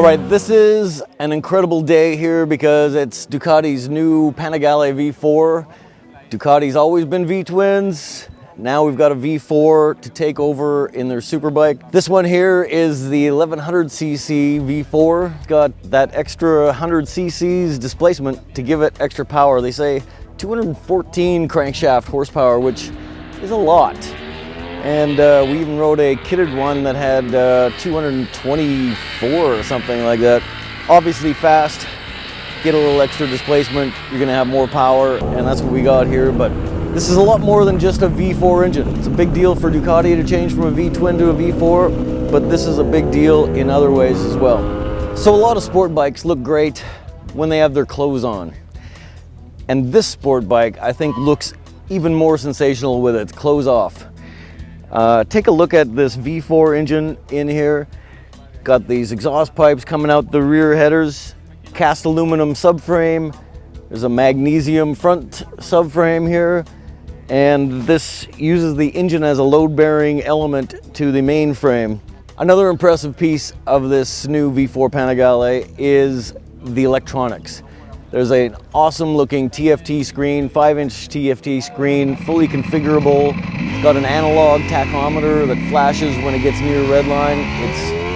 All right, this is an incredible day here because it's Ducati's new Panigale V4. Ducati's always been V-twins. Now we've got a V4 to take over in their superbike. This one here is the 1100cc V4. It's got that extra 100 cc's displacement to give it extra power. They say 214 crankshaft horsepower, which is a lot. And we even rode a kitted one that had 224 or something like that. Obviously fast, get a little extra displacement, you're gonna have more power, and that's what we got here. But this is a lot more than just a V4 engine. It's a big deal for Ducati to change from a V-twin to a V4, but this is a big deal in other ways as well. So a lot of sport bikes look great when they have their clothes on. And this sport bike, I think, looks even more sensational with its clothes off. Take a look at this V4 engine in here. Got these exhaust pipes coming out the rear headers, cast aluminum subframe. There's a magnesium front subframe here, and this uses the engine as a load-bearing element to the main frame. Another impressive piece of this new V4 Panigale is the electronics. There's an awesome looking TFT screen, 5-inch TFT screen, fully configurable. It's got an analog tachometer that flashes when it gets near red line.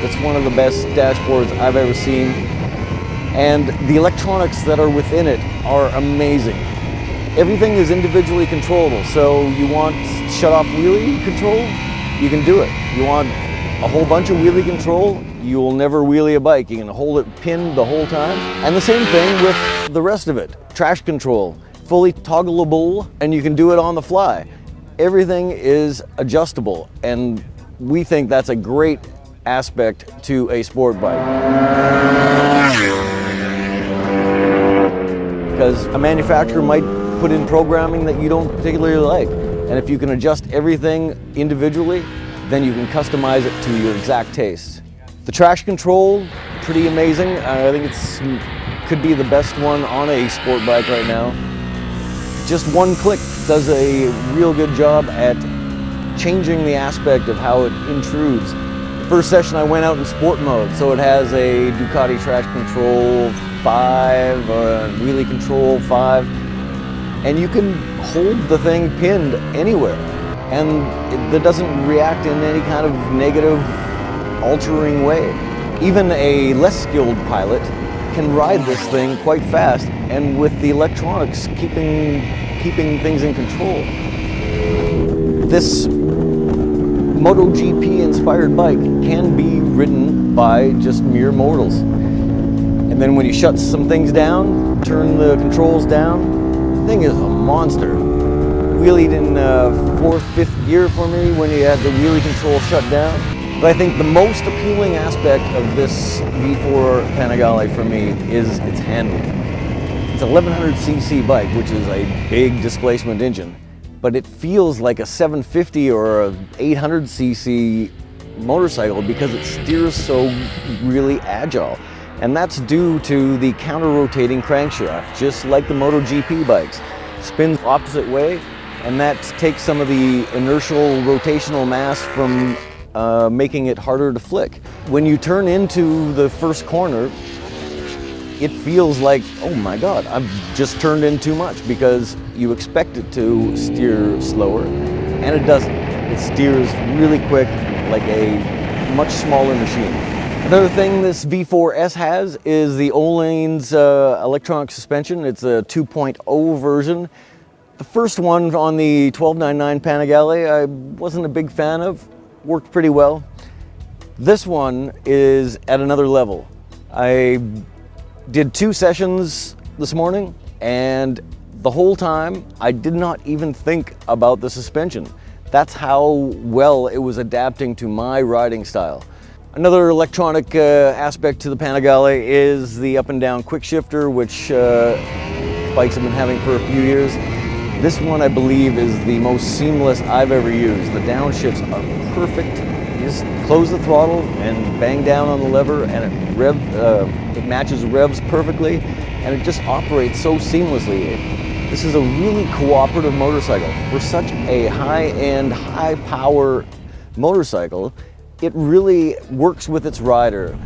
It's one of the best dashboards I've ever seen. And the electronics that are within it are amazing. Everything is individually controllable. So you want shut-off wheelie control, you can do it. You want a whole bunch of wheelie control, you will never wheelie a bike. You can hold it pinned the whole time. And the same thing with the rest of it. Trash control, fully toggleable, and you can do it on the fly. Everything is adjustable, and we think that's a great aspect to a sport bike. Because a manufacturer might put in programming that you don't particularly like. And if you can adjust everything individually, then you can customize it to your exact taste. The traction control, pretty amazing. I think could be the best one on a sport bike right now. Just one click does a real good job at changing the aspect of how it intrudes. The first session I went out in sport mode, so it has a Ducati traction control 5, wheelie control 5, and you can hold the thing pinned anywhere, and it doesn't react in any kind of negative, altering way. Even a less skilled pilot can ride this thing quite fast, and with the electronics keeping things in control. This MotoGP inspired bike can be ridden by just mere mortals. And then when you shut some things down, turn the controls down, the thing is a monster. Wheelied in 4th, 5th gear for me when you had the wheelie control shut down. But I think the most appealing aspect of this V4 Panigale for me is its handling. It's a 1100cc bike, which is a big displacement engine, but it feels like a 750 or a 800cc motorcycle because it steers so really agile. And that's due to the counter-rotating crankshaft, just like the MotoGP bikes. Spins opposite way, and that takes some of the inertial rotational mass from making it harder to flick. When you turn into the first corner, it feels like, oh my God, I've just turned in too much, because you expect it to steer slower, and it doesn't. It steers really quick, like a much smaller machine. Another thing this V4S has is the Öhlins electronic suspension. It's a 2.0 version. The first one on the 1299 Panigale I wasn't a big fan of. Worked pretty well. This one is at another level. I did 2 sessions this morning, and the whole time I did not even think about the suspension. That's how well it was adapting to my riding style. Another electronic aspect to the Panigale is the up and down quick shifter, which bikes have been having for a few years. This one, I believe, is the most seamless I've ever used. The downshifts are perfect. You just close the throttle and bang down on the lever, and it matches revs perfectly, and it just operates so seamlessly. This is a really cooperative motorcycle. For such a high-end, high-power motorcycle, it really works with its rider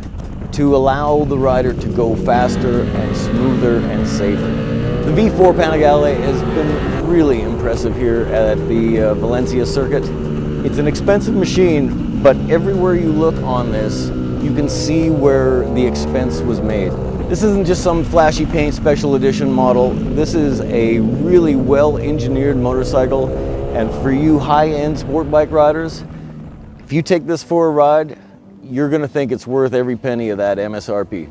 to allow the rider to go faster and smoother and safer. The V4 Panigale has been really impressive here at the Valencia circuit. It's an expensive machine, but everywhere you look on this, you can see where the expense was made. This isn't just some flashy paint special edition model. This is a really well-engineered motorcycle, and for you high-end sport bike riders, if you take this for a ride, you're gonna think it's worth every penny of that MSRP.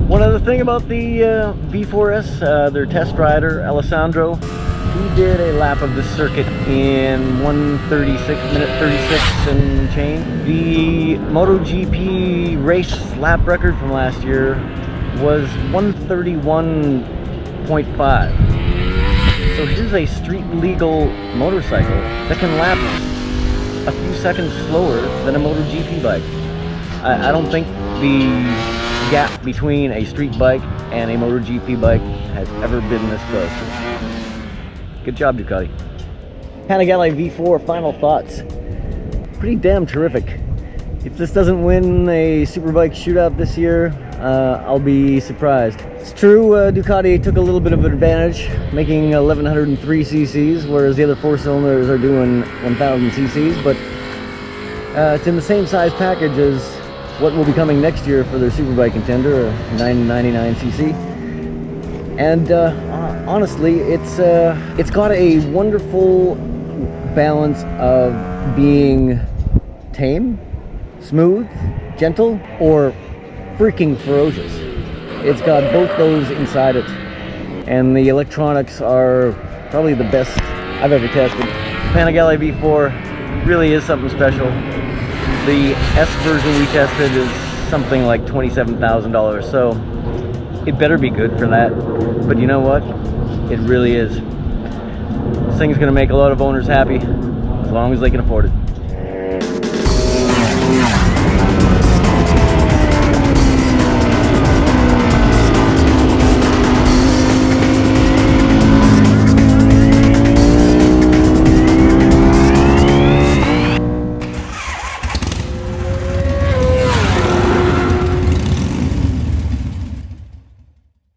One other thing about the V4S, their test rider, Alessandro, he did a lap of the circuit in 1:36 and change. The MotoGP race lap record from last year was 1:31.5. So here's a street legal motorcycle that can lap a few seconds slower than a MotoGP bike. I don't think the gap between a street bike and a MotoGP bike has ever been this close. Good job, Ducati. Panigale V4, final thoughts. Pretty damn terrific. If this doesn't win a Superbike shootout this year, I'll be surprised. It's true, Ducati took a little bit of an advantage, making 1103 cc's, whereas the other four cylinders are doing 1000 cc's, but it's in the same size package as what will be coming next year for their Superbike contender, a 999 cc. And honestly, it's got a wonderful balance of being tame, smooth, gentle, or freaking ferocious. It's got both those inside it, and the electronics are probably the best I've ever tested. Panigale V4 really is something special. The S version we tested is something like $27,000, so it better be good for that. But you know what? It really is. This thing's gonna make a lot of owners happy, as long as they can afford it.